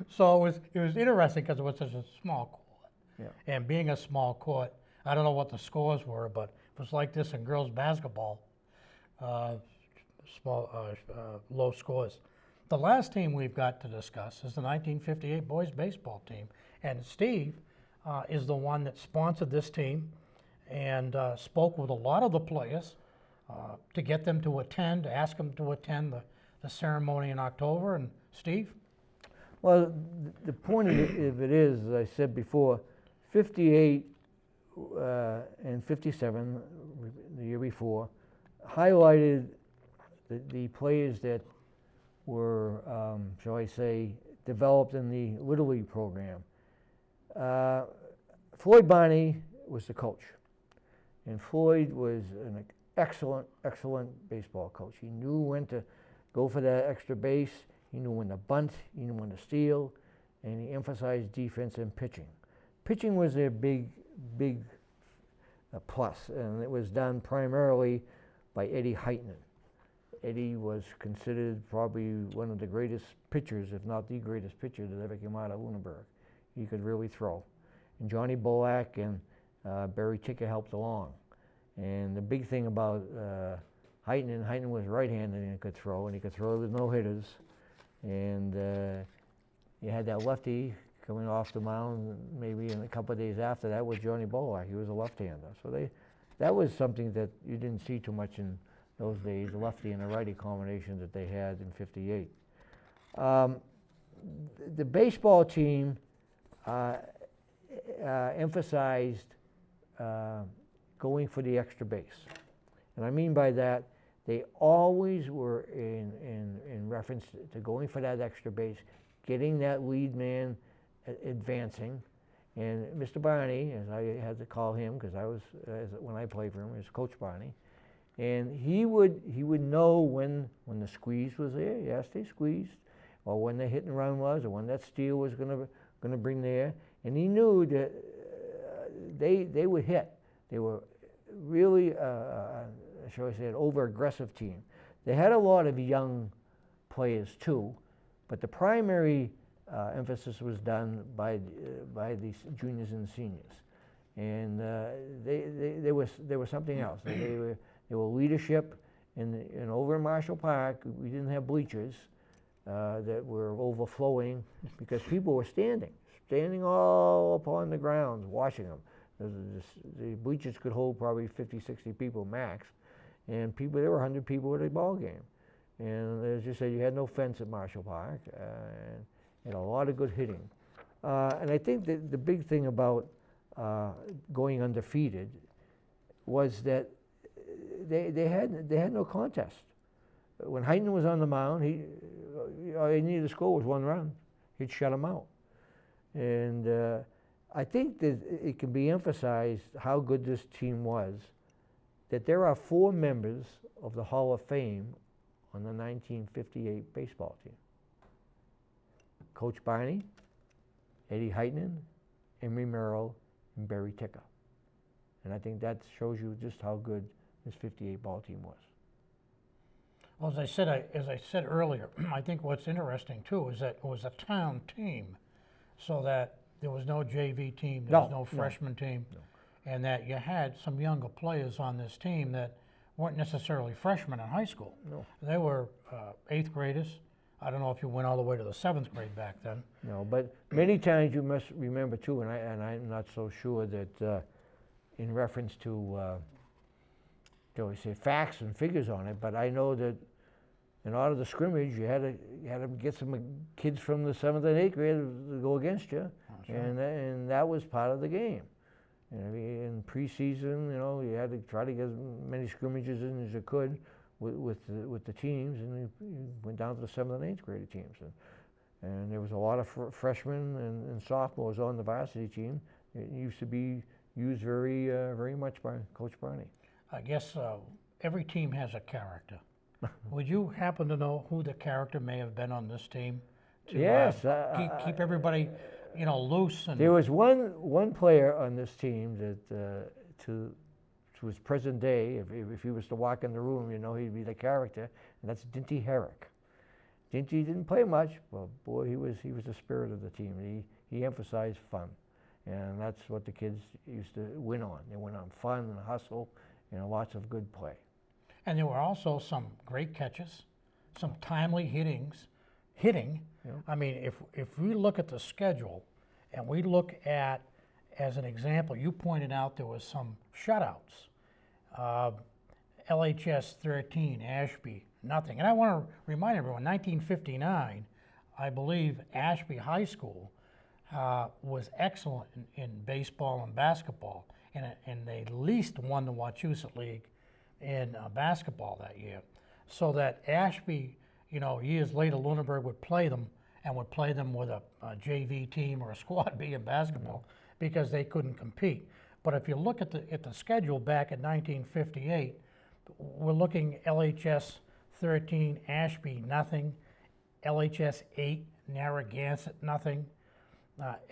So it was interesting because it was such a small court. Yeah. And being a small court, I don't know what the scores were, but it was like this in girls basketball, low scores. The last team we've got to discuss is the 1958 boys baseball team. And Steve is the one that sponsored this team and spoke with a lot of the players to get them to attend, ask them to attend the ceremony in October. And Steve? Well, the point of it is, as I said before, 58 and 57, the year before, highlighted the players that were, shall I say, developed in the Little League program. Floyd Barney was the coach, and Floyd was an excellent baseball coach. He knew when to go for that extra base, he knew when to bunt, he knew when to steal, and he emphasized defense and pitching. Pitching was their big plus, and it was done primarily by Eddie Heitman. Eddie was considered probably one of the greatest pitchers, if not the greatest pitcher that ever came out of Lunenburg. He could really throw. And Johnny Bolak and Barry Ticker helped along. And the big thing about Heitman was right-handed and could throw the no-hitters. And you had that lefty coming off the mound maybe in a couple of days after that was Johnny Bolak. He was a left-hander. So that was something that you didn't see too much in those days, the lefty and the righty combination that they had in 58. The baseball team emphasized going for the extra base. And I mean by that, they always were in reference to going for that extra base, getting that lead man advancing. And Mr. Barney, as I had to call him, because when I played for him, it was Coach Barney, and he would know when the squeeze was there. Yes, they squeezed, or when the hit and run was, or when that steal was gonna bring there. And he knew that they would hit. They were really, shall I say, an over-aggressive team. They had a lot of young players too, but the primary emphasis was done by the juniors and seniors, and they were something else. They were leadership, and over in Marshall Park, we didn't have bleachers that were overflowing because people were standing all upon the grounds watching them. The bleachers could hold probably 50, 60 people max, and there were 100 people at a ball game. And as you said, you had no fence at Marshall Park, and a lot of good hitting. And I think that the big thing about going undefeated was that they had no contest. When Heitman was on the mound, all he needed to score was one run. He'd shut him out. And I think that it can be emphasized how good this team was, that there are 4 members of the Hall of Fame on the 1958 baseball team. Coach Barney, Eddie Heitman, Emery Merrill, and Barry Ticker. And I think that shows you just how good this 58 ball team was. Well, as I said earlier, I think what's interesting too is that it was a town team, so that there was no JV team, there was no freshman team, and that you had some younger players on this team that weren't necessarily freshmen in high school. No. They were 8th graders. I don't know if you went all the way to the 7th grade back then. No, but many times you must remember too, and I'm not so sure that in reference to, shall we say, facts and figures on it, but I know that in order to scrimmage, you had to get some kids from the 7th and 8th grade to go against you, and that was part of the game. You know, in preseason, you had to try to get as many scrimmages in as you could with the teams, and you went down to the 7th and 8th grade teams, and there was a lot of freshmen and sophomores on the varsity team. It used to be used very much by Coach Barney. I guess every team has a character. Would you happen to know who the character may have been on this team to yes, keep everybody you know, loose and. There was one player on this team that, to his present day, if he was to walk in the room, you know, he'd be the character, and that's Dinty Herrick. Dinty didn't play much, but boy, he was the spirit of the team. He emphasized fun, and that's what the kids used to win on. They went on fun and hustle, and lots of good play. And there were also some great catches, some timely hitting. Yeah. I mean, if we look at the schedule, and we look at, as an example, you pointed out there was some shutouts. LHS 13, Ashby, nothing. And I want to remind everyone, 1959, I believe Ashby High School was excellent in baseball and basketball, and they at least won the Wachusett League in basketball that year. So that Ashby, you know, years later, Lunenburg would play them, and would play them with a JV team or a squad B in basketball, because they couldn't compete. But if you look at the schedule back in 1958, we're looking LHS 13, Ashby, nothing. LHS 8, Narragansett, nothing.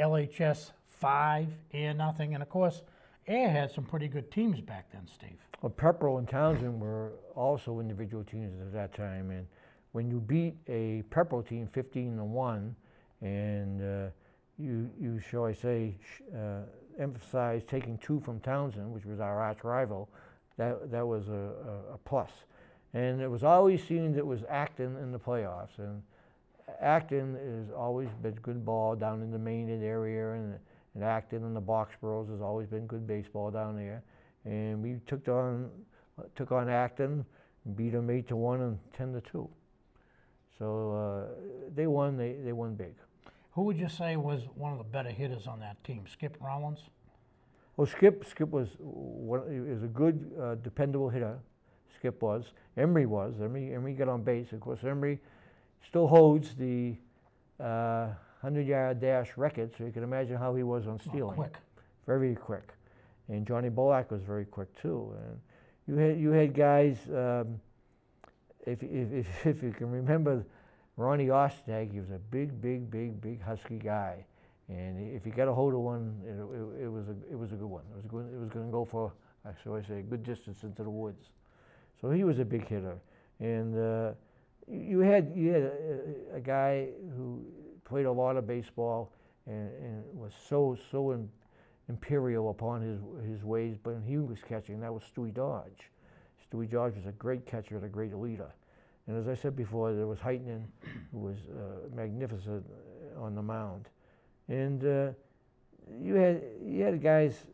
LHS 5, Air, nothing. And of course, Air had some pretty good teams back then, Steve. Well, Pepperell and Townsend were also individual teams at that time, and when you beat a Pepperell team 15-1, and you shall I say, emphasize taking 2 from Townsend, which was our arch rival, that was a plus. And it was always seen that it was Acton in the playoffs, and Acton has always been good ball down in the Maynard area, and Acton and the Boxboroughs has always been good baseball down there. And we took on Acton, beat them 8-1 and 10-2. So they won big. Who would you say was one of the better hitters on that team? Skip Rollins? Well, Skip was a good, dependable hitter. Skip was. Emery got on base. Of course, Emery still holds the 100-yard dash record, so you can imagine how he was on stealing. Quick. Very quick. And Johnny Bolak was very quick too. And you had guys. If you can remember, Ronnie Ostag, he was a big husky guy, and if you got a hold of one, it was a good one. It was going to go for, so I say, a good distance into the woods. So he was a big hitter, and you had a guy who played a lot of baseball and was so imperial upon his ways, but he was catching. That was Stewie Dodge. Stewie Dodge was a great catcher and a great leader. And as I said before, there was Heitman, who was magnificent on the mound. And you had guys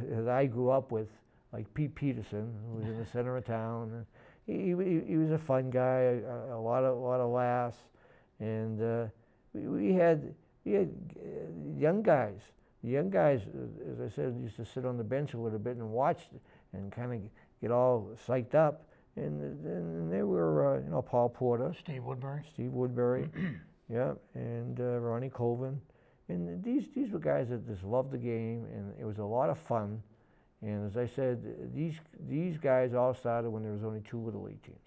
that I grew up with, like Pete Peterson, who was in the center of town. He was a fun guy, a lot of laughs, and we had young guys. The young guys, as I said, used to sit on the bench a little bit and watch and kind of get all psyched up. And they were, Paul Porter. Steve Woodbury, yeah, and Ronnie Colvin. And these were guys that just loved the game, and it was a lot of fun. And as I said, these guys all started when there was only 2 Little League teams.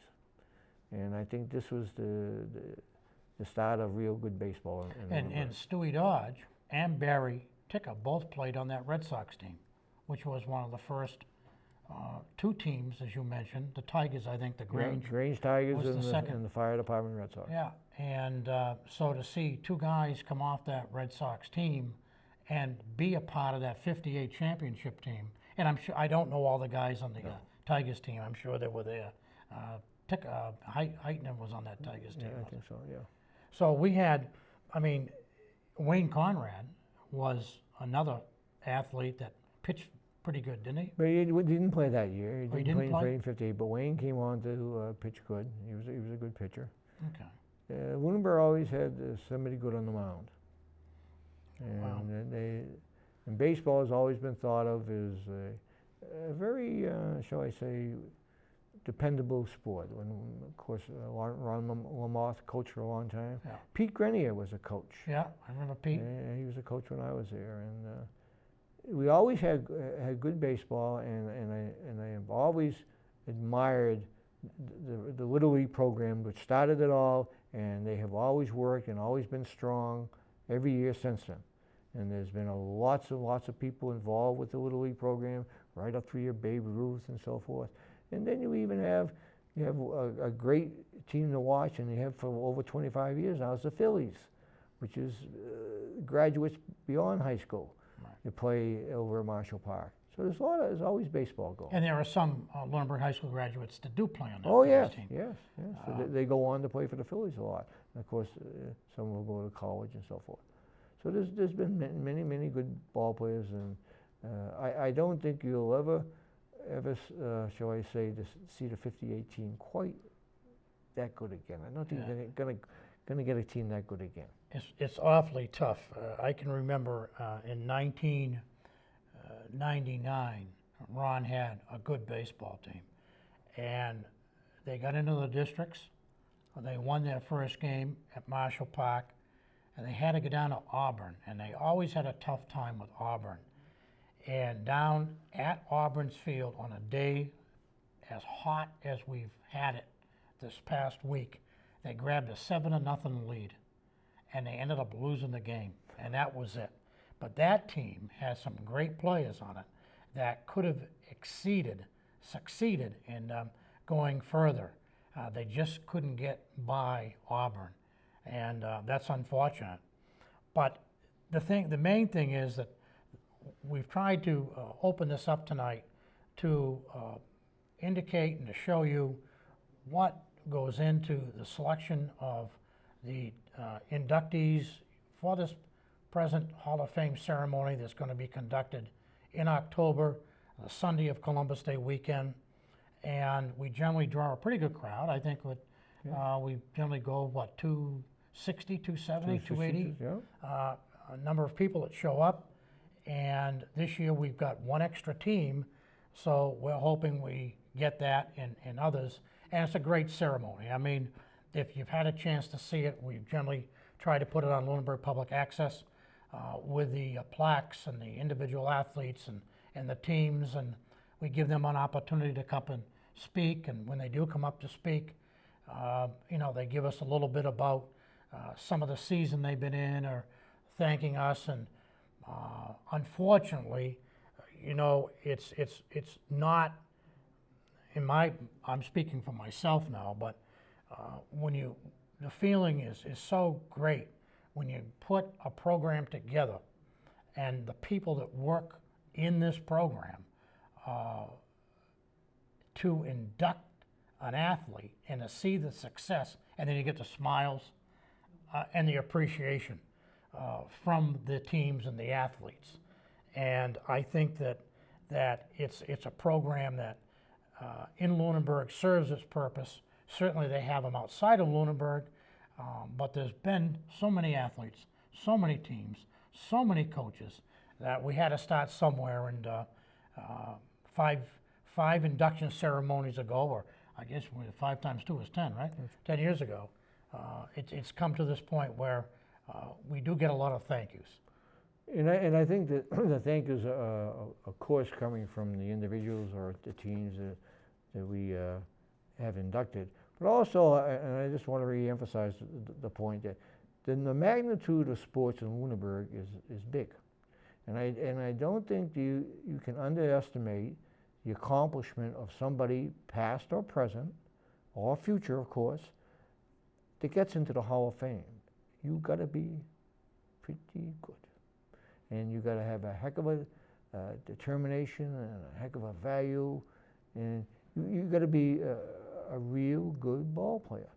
And I think this was the start of real good baseball. And Stewie Dodge and Barry Ticker both played on that Red Sox team, which was one of the first 2 teams, as you mentioned. The Tigers, I think, the Grange. Yeah, Grange Tigers was and the Fire Department Red Sox. Yeah, and so to see 2 guys come off that Red Sox team and be a part of that '58 championship team, and I'm sure I don't know all the guys on the Tigers team. I'm sure they were there. Heitman was on that Tigers team. Yeah, I think so. Yeah. So we had, Wayne Conrad was another athlete that pitched pretty good, didn't he? But he didn't play that year. He didn't play in '58. But Wayne came on to pitch good. He was a good pitcher. Okay. Lunenburg always had somebody good on the mound. And Wow. And baseball has always been thought of as a very, shall I say, dependable sport. When, of course, Ron Lamoth coached for a long time. Yeah. Pete Grenier was a coach. Yeah, I remember Pete. He was a coach when I was there, and we always had good baseball, and I have always admired the Little League program, which started it all, and they have always worked and always been strong every year since then. and there's been lots of people involved with the Little League program, right up through your Babe Ruth and so forth. And then you even have a great team to watch, and you have for over 25 years now, it's the Phillies, which is graduates beyond high school. Right. They play over at Marshall Park. So there's always baseball going. And there are some Lunenburg High School graduates that do play on that Oh, Phillies yes, team. yes. So they go on to play for the Phillies a lot. And of course, some will go to college and so forth. So there's been many good ball players, and I don't think you'll ever, shall I say, see the 58 team quite that good again. I don't think they're gonna get a team that good again. It's awfully tough. I can remember in 1999, Ron had a good baseball team, and they got into the districts. They won their first game at Marshall Park, and they had to go down to Auburn, and they always had a tough time with Auburn. And down at Auburn's field on a day as hot as we've had it this past week, they grabbed a 7-0 lead, and they ended up losing the game, and that was it. But that team has some great players on it that could have succeeded in going further. They just couldn't get by Auburn, and that's unfortunate. But the main thing is that we've tried to open this up tonight to indicate and to show you what goes into the selection of the inductees for this present Hall of Fame ceremony that's going to be conducted in October, the Sunday of Columbus Day weekend. And we generally draw a pretty good crowd. I think we generally go, 260, 270, 280? Yeah. A number of people that show up. And this year we've got one extra team, so we're hoping we get that in others. And it's a great ceremony. I mean, if you've had a chance to see it, we generally try to put it on Lunenburg Public Access with the plaques and the individual athletes and the teams, and we give them an opportunity to come and speak. And when they do come up to speak, they give us a little bit about some of the season they've been in, or thanking us. And unfortunately, it's not I'm speaking for myself now, but the feeling is so great when you put a program together, and the people that work in this program to induct an athlete and to see the success, and then you get the smiles and the appreciation from the teams and the athletes. And I think that it's a program that in Lunenburg serves its purpose. Certainly they have them outside of Lunenburg, but there's been so many athletes, so many teams, so many coaches that we had to start somewhere. And five induction ceremonies ago, or I guess 5 times 2 is 10, right? 10 years ago, it's come to this point where we do get a lot of thank yous. And I think that the thank yous are, of course, coming from the individuals or the teams that we have inducted. But also, and I just want to re-emphasize the point that the magnitude of sports in Lunenburg is big. And I don't think you can underestimate the accomplishment of somebody, past or present, or future, of course, that gets into the Hall of Fame. You got to be pretty good. And you got to have a heck of a determination and a heck of a value, and you got to be a real good ball player.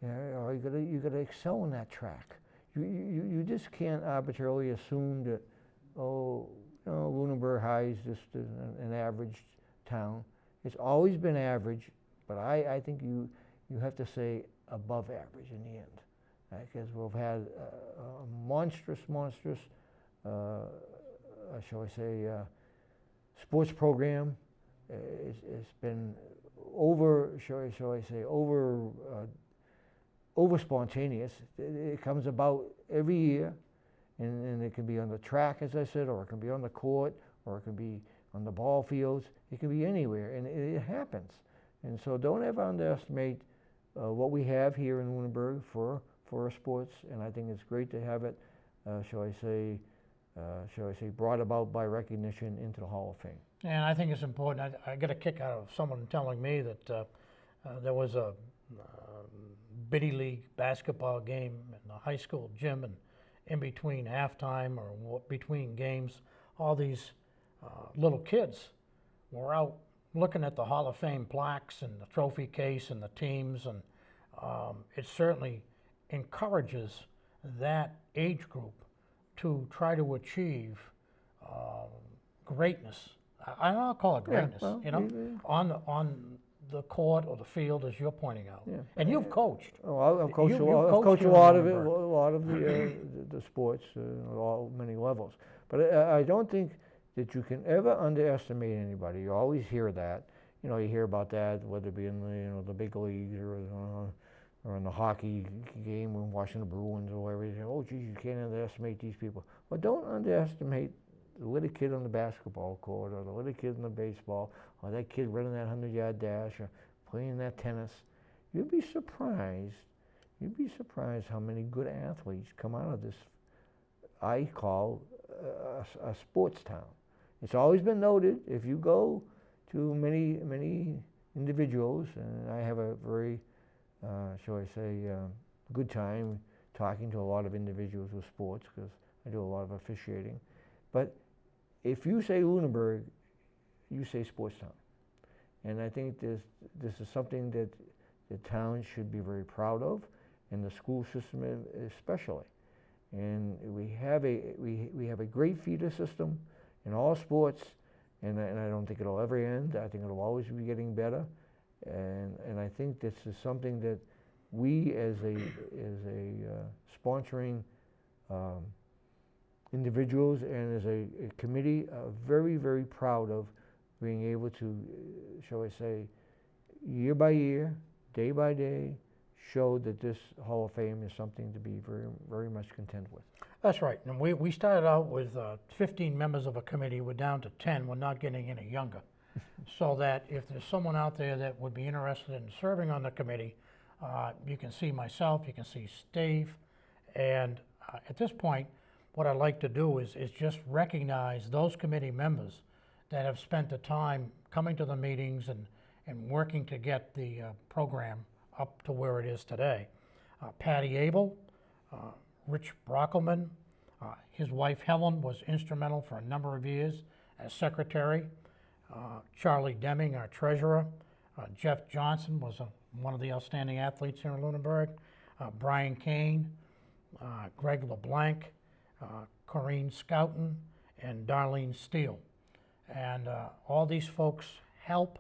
Or you got to excel in that track. You just can't arbitrarily assume that Lunenburg High is just an average town. It's always been average, but I think you have to say above average in the end, because we've had a monstrous, shall I say, sports program. It's been over spontaneous. It comes about every year, and it can be on the track, as I said, or it can be on the court, or it can be on the ball fields. It can be anywhere, and it happens. And so don't ever underestimate what we have here in Lunenburg for our sports, and I think it's great to have it, shall I say, shall I say, brought about by recognition into the Hall of Fame. And I think it's important. I get a kick out of someone telling me that there was a biddy league basketball game in the high school gym, and in between halftime or between games, all these little kids were out looking at the Hall of Fame plaques and the trophy case and the teams, and it certainly encourages that age group to try to achieve greatness. I'll call it greatness, well, you know, on the court or the field, as you're pointing out. Yeah. And you've coached. Oh, I've coached, You've I've coached coached a here in lot of it, a Lunenburg. lot of the sports, all many levels. But I don't think that you can ever underestimate anybody. You always hear that. You know, you hear about that, whether it be in the the big leagues or in the hockey game when Washington Bruins or whatever. You say, oh, geez, you can't underestimate these people. Well, don't underestimate the little kid on the basketball court, or the little kid in the baseball, or that kid running that 100-yard dash, or playing that tennis. You'd be surprised how many good athletes come out of this, I call a sports town. It's always been noted, if you go to many individuals, and I have a very, shall I say, good time talking to a lot of individuals with sports, because I do a lot of officiating. But if you say Lunenburg, you say sports town. And I think this is something that the town should be very proud of, and the school system especially. And we have a great feeder system in all sports, and I don't think it'll ever end. I think it'll always be getting better, and I think this is something that we as a sponsoring individuals and as a committee are very proud of being able to, shall I say, year by year, day by day, show that this Hall of Fame is something to be very much content with. That's right. And we started out with 15 members of a committee. We're down to 10. We're not getting any younger. So that if there's someone out there that would be interested in serving on the committee, you can see myself, you can see Steve. And at this point, what I'd like to do is just recognize those committee members that have spent the time coming to the meetings and working to get the program up to where it is today. Patty Abel, Rich Brockelman, his wife Helen was instrumental for a number of years as secretary. Charlie Deming, our treasurer. Jeff Johnson was one of the outstanding athletes here in Lunenburg. Brian Kane, Greg LeBlanc, Corrine Scouten, and Darlene Steele. And all these folks help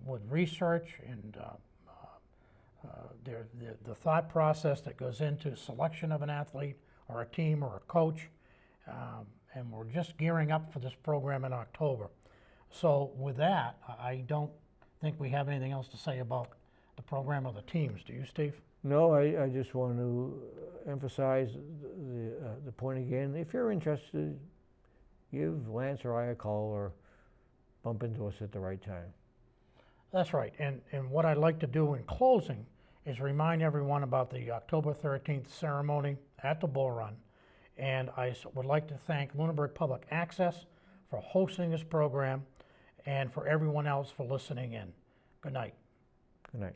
with research and the thought process that goes into selection of an athlete or a team or a coach. And we're just gearing up for this program in October. So with that, I don't think we have anything else to say about the program or the teams. Do you, Steve? No, I just want to emphasize the point again. If you're interested, give Lance or I a call, or bump into us at the right time. That's right. And what I'd like to do in closing is remind everyone about the October 13th ceremony at the Bull Run. And I would like to thank Lunenburg Public Access for hosting this program, and for everyone else for listening in. Good night. Good night.